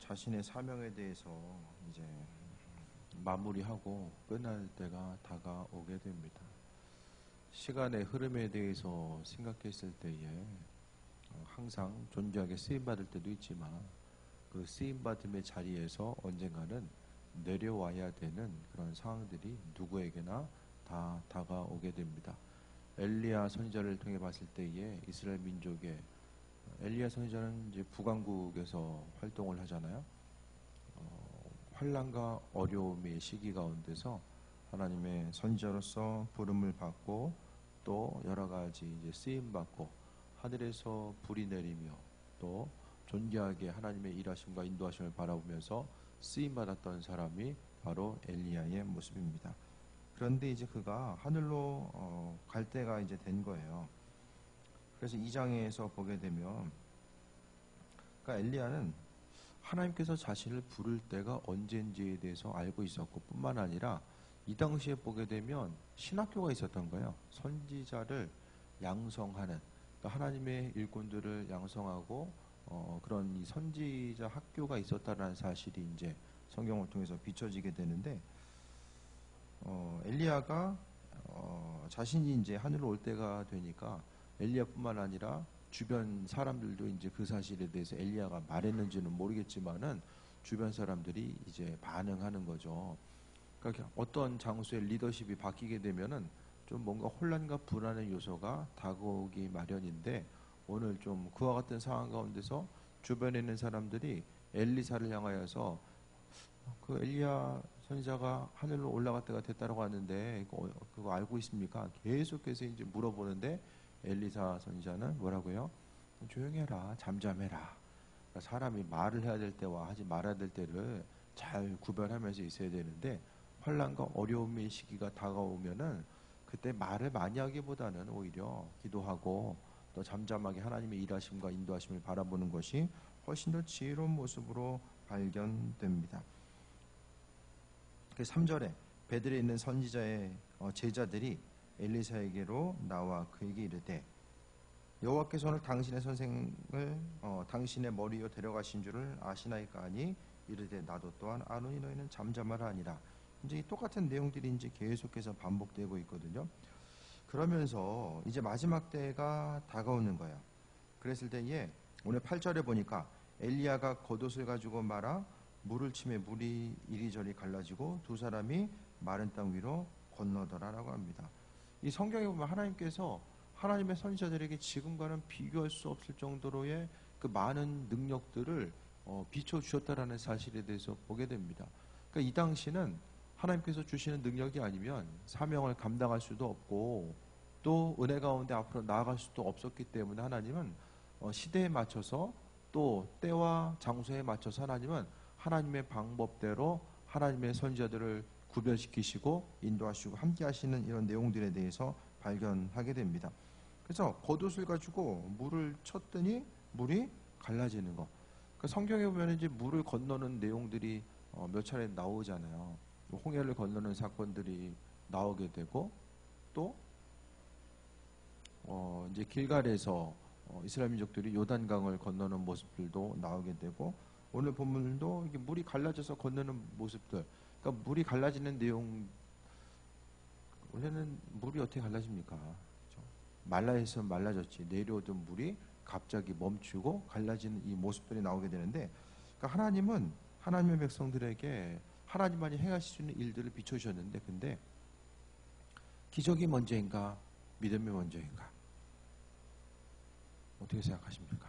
자신의 사명에 대해서 이제 마무리하고 끝날 때가 다가오게 됩니다. 시간의 흐름에 대해서 생각했을 때에 항상 존귀하게 쓰임받을 때도 있지만 그 쓰임받음의 자리에서 언젠가는 내려와야 되는 그런 상황들이 누구에게나 다 다가오게 됩니다. 엘리야 선지자를 통해 봤을 때에 이스라엘 민족의 엘리야 선지자는 이제 북왕국에서 활동을 하잖아요. 환난과 어려움의 시기 가운데서 하나님의 선지자로서 부름을 받고 또 여러 가지 이제 쓰임 받고 하늘에서 불이 내리며 또 존귀하게 하나님의 일하심과 인도하심을 바라보면서 쓰임 받았던 사람이 바로 엘리야의 모습입니다. 그런데 이제 그가 하늘로 갈 때가 이제 된 거예요. 그래서 2장에서 보게 되면 그러니까 엘리야는 하나님께서 자신을 부를 때가 언제인지에 대해서 알고 있었고 뿐만 아니라 이 당시에 보게 되면 신학교가 있었던 거예요. 선지자를 양성하는 그러니까 하나님의 일꾼들을 양성하고 그런 이 선지자 학교가 있었다라는 사실이 이제 성경을 통해서 비춰지게 되는데 엘리야가 자신이 이제 하늘로 올 때가 되니까 엘리야뿐만 아니라 주변 사람들도 이제 그 사실에 대해서 엘리야가 말했는지는 모르겠지만은 주변 사람들이 이제 반응하는 거죠. 그러니까 어떤 장소의 리더십이 바뀌게 되면은 좀 뭔가 혼란과 불안의 요소가 다가오기 마련인데 오늘 좀 그와 같은 상황 가운데서 주변에 있는 사람들이 엘리사를 향하여서 그 엘리야 선지자가 하늘로 올라갈 때가 됐다고 하는데 그거 알고 있습니까? 계속해서 이제 물어보는데 엘리사 선지자는 뭐라고요? 조용히 해라, 잠잠해라. 그러니까 사람이 말을 해야 될 때와 하지 말아야 될 때를 잘 구별하면서 있어야 되는데 환난과 어려움의 시기가 다가오면은 그때 말을 많이 하기보다는 오히려 기도하고 또 잠잠하게 하나님의 일하심과 인도하심을 바라보는 것이 훨씬 더 지혜로운 모습으로 발견됩니다. 3절에 베들에 있는 선지자의 제자들이 엘리사에게로 나와 그에게 이르되 여호와께서 오늘 당신의 선생을 당신의 머리 위로 데려가신 줄을 아시나이까 하니 이르되 나도 또한 아노니 너희는 잠잠하라 하니라. 이제 똑같은 내용들이 이제 계속해서 반복되고 있거든요. 그러면서 이제 마지막 때가 다가오는 거예요. 그랬을 때에 오늘 8절에 보니까 엘리야가 겉옷을 가지고 말아 물을 치매 물이 이리저리 갈라지고 두 사람이 마른 땅 위로 건너더라라고 합니다. 이 성경에 보면 하나님께서 하나님의 선지자들에게 지금과는 비교할 수 없을 정도로의 그 많은 능력들을 비춰주셨다라는 사실에 대해서 보게 됩니다. 그러니까 이 당시는 하나님께서 주시는 능력이 아니면 사명을 감당할 수도 없고 또 은혜 가운데 앞으로 나아갈 수도 없었기 때문에 하나님은 시대에 맞춰서 또 때와 장소에 맞춰서 하나님은 하나님의 방법대로 하나님의 선지자들을 구별시키시고 인도하시고 함께 하시는 이런 내용들에 대해서 발견하게 됩니다. 그래서 겉옷을 가지고 물을 쳤더니 물이 갈라지는 거. 그러니까 성경에 보면 이제 물을 건너는 내용들이 몇 차례 나오잖아요. 홍해를 건너는 사건들이 나오게 되고 또 이제 길갈에서 이스라엘 민족들이 요단강을 건너는 모습들도 나오게 되고 오늘 본문도 이게 물이 갈라져서 건너는 모습들. 그러니까 물이 갈라지는 내용 원래는 물이 어떻게 갈라집니까? 그렇죠? 말라 있으면 말라졌지 내려오던 물이 갑자기 멈추고 갈라지는 이 모습들이 나오게 되는데 그러니까 하나님은 하나님의 백성들에게 하나님만이 행하실 수 있는 일들을 비춰주셨는데 근데 기적이 먼저인가 믿음이 먼저인가 어떻게 생각하십니까?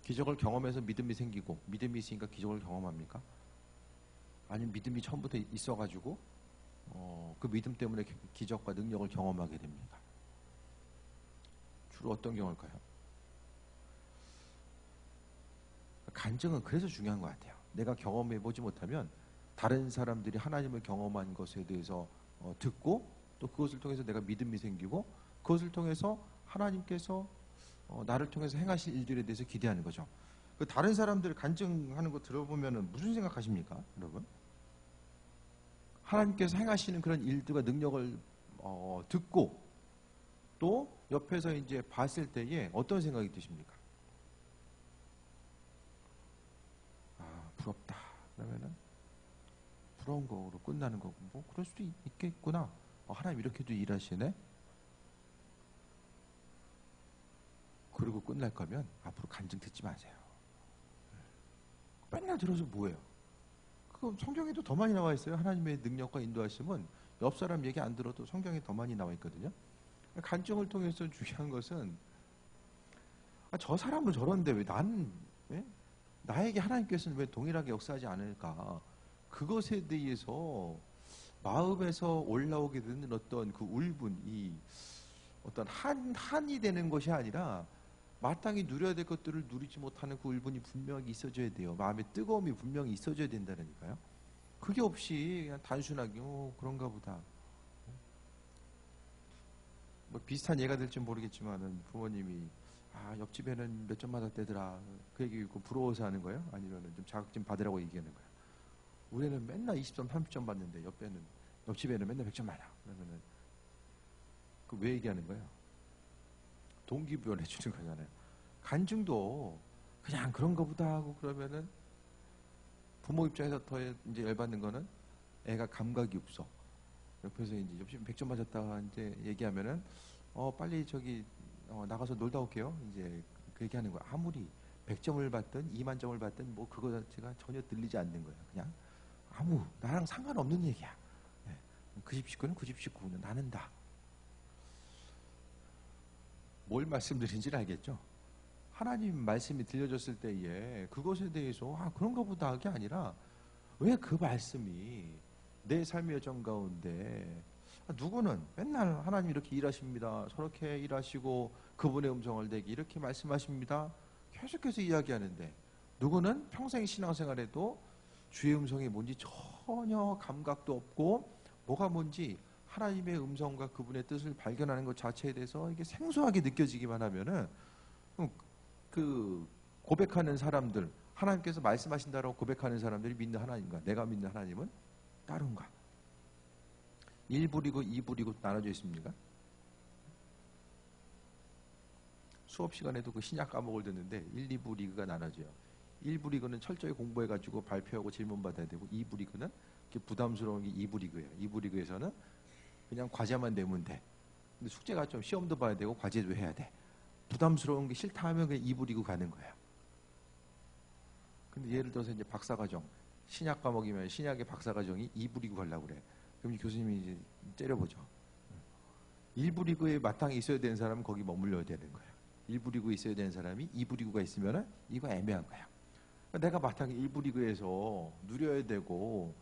기적을 경험해서 믿음이 생기고 믿음이 있으니까 기적을 경험합니까? 아니면 믿음이 처음부터 있어가지고 그 믿음 때문에 기적과 능력을 경험하게 됩니까? 주로 어떤 경우일까요? 간증은 그래서 중요한 것 같아요. 내가 경험해보지 못하면 다른 사람들이 하나님을 경험한 것에 대해서 듣고 또 그것을 통해서 내가 믿음이 생기고 그것을 통해서 하나님께서 나를 통해서 행하실 일들에 대해서 기대하는 거죠. 그 다른 사람들 간증하는 거 들어보면 무슨 생각하십니까, 여러분? 하나님께서 행하시는 그런 일들과 능력을 듣고 또 옆에서 이제 봤을 때에 어떤 생각이 드십니까? 없다. 그러면은 부러운 거로 끝나는 거고, 뭐 그럴 수도 있겠구나. 하나님 이렇게도 일하시네. 그리고 끝날 거면 앞으로 간증 듣지 마세요. 맨날 들어서 뭐예요? 그거 성경에도 더 많이 나와 있어요. 하나님의 능력과 인도하심은 옆 사람 얘기 안 들어도 성경에 더 많이 나와 있거든요. 간증을 통해서 중요한 것은 저 사람은 저런데 왜 나는, 예? 나에게 하나님께서는 왜 동일하게 역사하지 않을까? 그것에 대해서 마음에서 올라오게 되는 어떤 그 울분, 이 어떤 한이 되는 것이 아니라 마땅히 누려야 될 것들을 누리지 못하는 그 울분이 분명히 있어져야 돼요. 마음의 뜨거움이 분명히 있어져야 된다니까요. 그게 없이 그냥 단순하게 그런가 보다. 뭐 비슷한 예가 될지 모르겠지만은 부모님이 옆집에는 몇 점 맞았대더라. 그 얘기 듣고 부러워서 하는 거예요? 아니면은 좀 자격증 받으라고 얘기하는 거예요? 우리는 맨날 20점, 30점 받는데 옆집에는 맨날 100점 맞아. 그러면은 그 왜 얘기하는 거예요? 동기부여를 해주는 거잖아요. 간증도 그냥 그런가 보다 하고 그러면은 부모 입장에서 더 이제 열받는 거는 애가 감각이 없어. 옆에서 이제 옆집 100점 맞았다 이제 얘기하면은 빨리 저기 나가서 놀다 올게요. 이제 그 얘기하는 거야. 아무리 100점을 받든 2만 점을 받든 뭐 그거 자체가 전혀 들리지 않는 거예요. 그냥 나랑 상관없는 얘기야. 네. 그 집 식구는 그 집 식구는 나는 다. 뭘 말씀드린지는 알겠죠? 하나님 말씀이 들려졌을 때에 그것에 대해서 그런가 보다 하게 아니라 왜 그 말씀이 내 삶의 여정 가운데 누구는 맨날 하나님 이렇게 일하십니다. 저렇게 일하시고 그분의 음성을 내기 이렇게 말씀하십니다. 계속해서 이야기하는데 누구는 평생 신앙생활에도 주의 음성이 뭔지 전혀 감각도 없고 뭐가 뭔지 하나님의 음성과 그분의 뜻을 발견하는 것 자체에 대해서 이게 생소하게 느껴지기만 하면은 그 고백하는 사람들, 하나님께서 말씀하신다라고 고백하는 사람들이 믿는 하나님과 내가 믿는 하나님은 다른가? 1부 리그, 2부 리그 나눠져 있습니까? 수업 시간에도 그 신약 과목을 듣는데 1, 2부 리그가 나눠져요. 1부 리그는 철저히 공부해가지고 발표하고 질문 받아야 되고 2부 리그는 부담스러운 게 2부 리그예요. 2부 리그에서는 그냥 과제만 내면 돼. 근데 숙제가 좀 시험도 봐야 되고 과제도 해야 돼. 부담스러운 게 싫다 하면 그냥 2부 리그 가는 거예요. 근데 예를 들어서 이제 박사과정, 신약 과목이면 신약의 박사과정이 2부 리그 가려고 그래. 그럼 교수님이 이제 째려보죠. 1부 리그에 마땅히 있어야 되는 사람은 거기 머물러야 되는 거예요. 1부 리그에 있어야 되는 사람이 2부 리그가 있으면은 이거 애매한 거야. 내가 마땅히 1부 리그에서 누려야 되고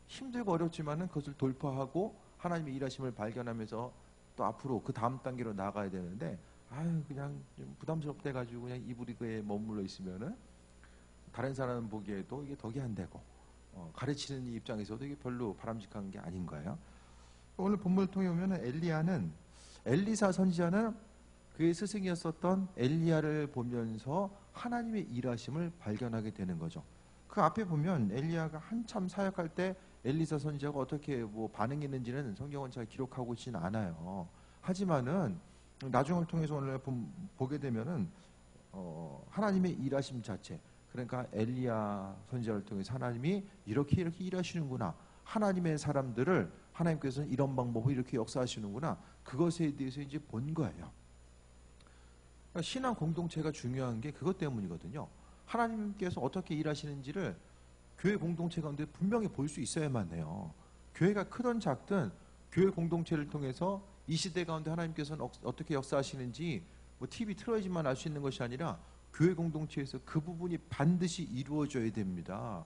힘들고 어렵지만은 그것을 돌파하고 하나님의 일하심을 발견하면서 또 앞으로 그 다음 단계로 나아가야 되는데 그냥 좀 부담스럽다 해가지고 그냥 2부 리그에 머물러 있으면은 다른 사람 보기에도 이게 덕이 안 되고 가르치는 이 입장에서도 이게 별로 바람직한 게 아닌 거예요. 오늘 본문을 통해 보면은 엘리사 선지자는 그의 스승이었었던 엘리야를 보면서 하나님의 일하심을 발견하게 되는 거죠. 그 앞에 보면 엘리야가 한참 사역할 때 엘리사 선지자가 어떻게 뭐 반응했는지는 성경은 잘 기록하고 있지는 않아요. 하지만은 나중을 통해서 오늘 보게 되면은 하나님의 일하심 자체, 그러니까 엘리야 선지자를 통해서 하나님이 이렇게 일하시는구나. 하나님의 사람들을 하나님께서는 이런 방법으로 이렇게 역사하시는구나. 그것에 대해서 이제 본 거예요. 그러니까 신앙 공동체가 중요한 게 그것 때문이거든요. 하나님께서 어떻게 일하시는지를 교회 공동체 가운데 분명히 볼 수 있어야만 해요. 교회가 크든 작든 교회 공동체를 통해서 이 시대 가운데 하나님께서는 어떻게 역사하시는지 뭐 TV 틀어야지만 알 수 있는 것이 아니라 교회 공동체에서 그 부분이 반드시 이루어져야 됩니다.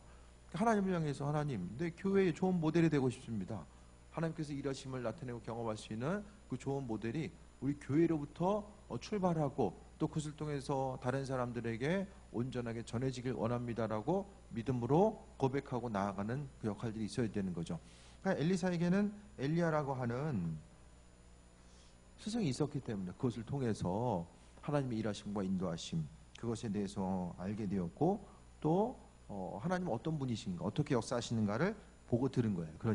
하나님을 향해서 하나님, 내 교회의 좋은 모델이 되고 싶습니다. 하나님께서 일하심을 나타내고 경험할 수 있는 그 좋은 모델이 우리 교회로부터 출발하고 또 그것을 통해서 다른 사람들에게 온전하게 전해지길 원합니다라고 믿음으로 고백하고 나아가는 그 역할들이 있어야 되는 거죠. 그러니까 엘리사에게는 엘리야라고 하는 스승이 있었기 때문에 그것을 통해서 하나님의 일하심과 인도하심 그것에 대해서 알게 되었고 또 하나님은 어떤 분이신가 어떻게 역사하시는가를 보고 들은 거예요. 그러니